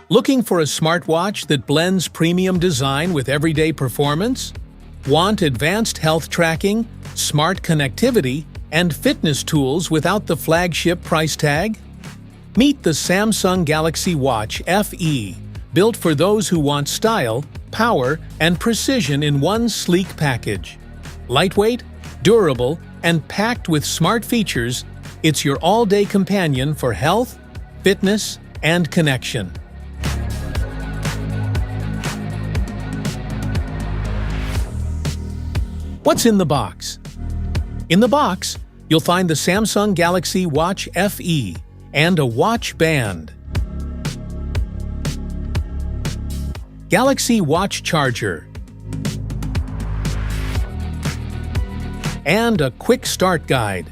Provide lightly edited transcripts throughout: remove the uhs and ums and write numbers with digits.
Looking for a smartwatch that blends premium design with everyday performance? Want advanced health tracking, smart connectivity, and fitness tools without the flagship price tag? Meet the Samsung Galaxy Watch FE, built for those who want style, power, and precision in one sleek package. Lightweight, durable, and packed with smart features, it's your all-day companion for health, fitness, and connection. What's in the box? In the box, you'll find the Samsung Galaxy Watch FE and a watch band. Galaxy Watch charger. And a quick start guide.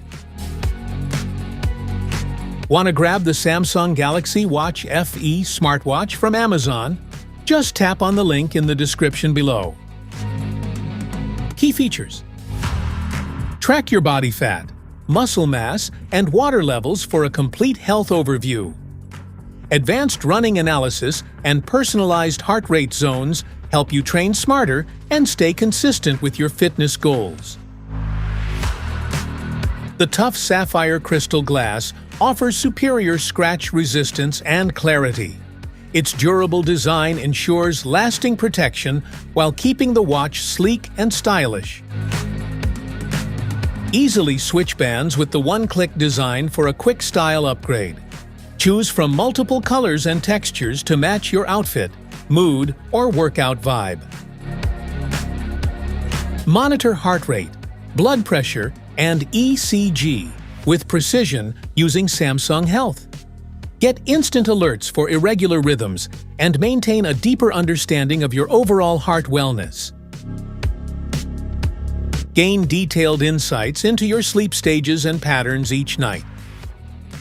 Want to grab the Samsung Galaxy Watch FE smartwatch from Amazon? Just tap on the link in the description below. Key features: track your body fat, muscle mass, and water levels for a complete health overview. Advanced running analysis and personalized heart rate zones help you train smarter and stay consistent with your fitness goals. The tough sapphire crystal glass offers superior scratch resistance and clarity. Its durable design ensures lasting protection while keeping the watch sleek and stylish. Easily switch bands with the one-click design for a quick style upgrade. Choose from multiple colors and textures to match your outfit, mood, or workout vibe. Monitor heart rate, blood pressure, and ECG with precision using Samsung Health. Get instant alerts for irregular rhythms and maintain a deeper understanding of your overall heart wellness. Gain detailed insights into your sleep stages and patterns each night.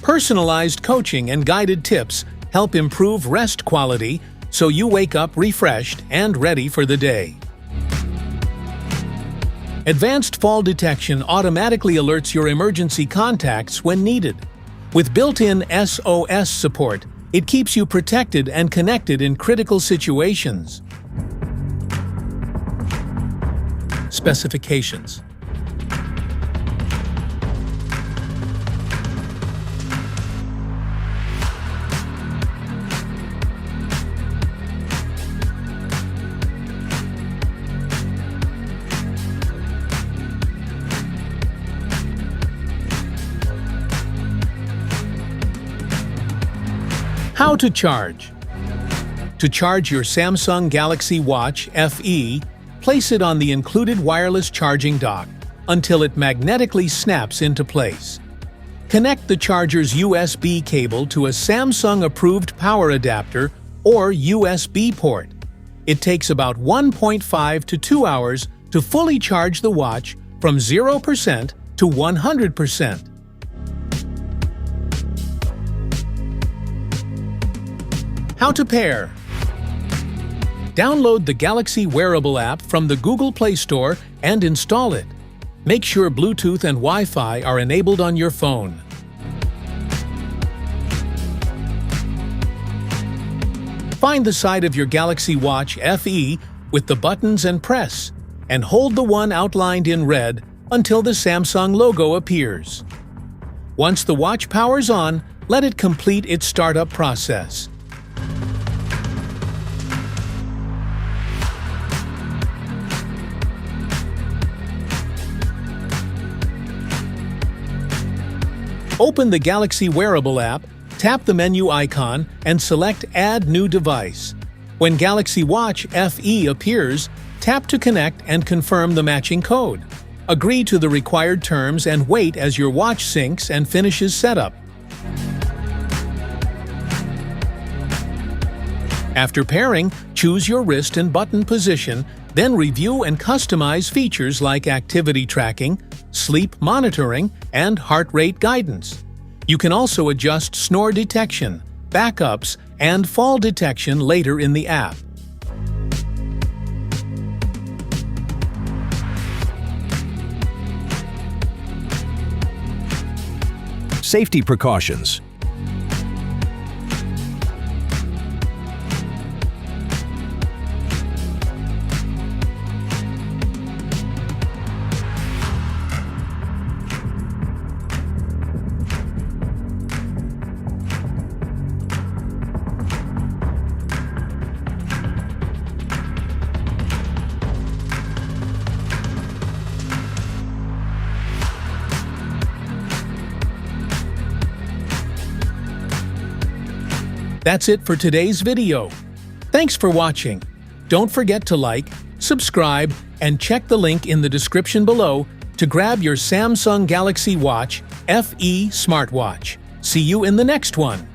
Personalized coaching and guided tips help improve rest quality so you wake up refreshed and ready for the day. Advanced fall detection automatically alerts your emergency contacts when needed. With built-in SOS support, it keeps you protected and connected in critical situations. Specifications: How to charge. To charge your Samsung Galaxy Watch FE, place it on the included wireless charging dock until it magnetically snaps into place. Connect the charger's USB cable to a Samsung-approved power adapter or USB port. It takes about 1.5 to 2 hours to fully charge the watch from 0% to 100%. How to pair. Download the Galaxy Wearable app from the Google Play Store and install it. Make sure Bluetooth and Wi-Fi are enabled on your phone. Find the side of your Galaxy Watch FE with the buttons and press, and hold the one outlined in red until the Samsung logo appears. Once the watch powers on, let it complete its startup process. Open the Galaxy Wearable app, tap the menu icon, and select Add New Device. When Galaxy Watch FE appears, tap to connect and confirm the matching code. Agree to the required terms and wait as your watch syncs and finishes setup. After pairing, choose your wrist and button position, then review and customize features like activity tracking, sleep monitoring, and heart rate guidance. You can also adjust snore detection, backups, and fall detection later in the app. Safety precautions. That's it for today's video. Thanks for watching. Don't forget to like, subscribe, and check the link in the description below to grab your Samsung Galaxy Watch FE smartwatch. See you in the next one.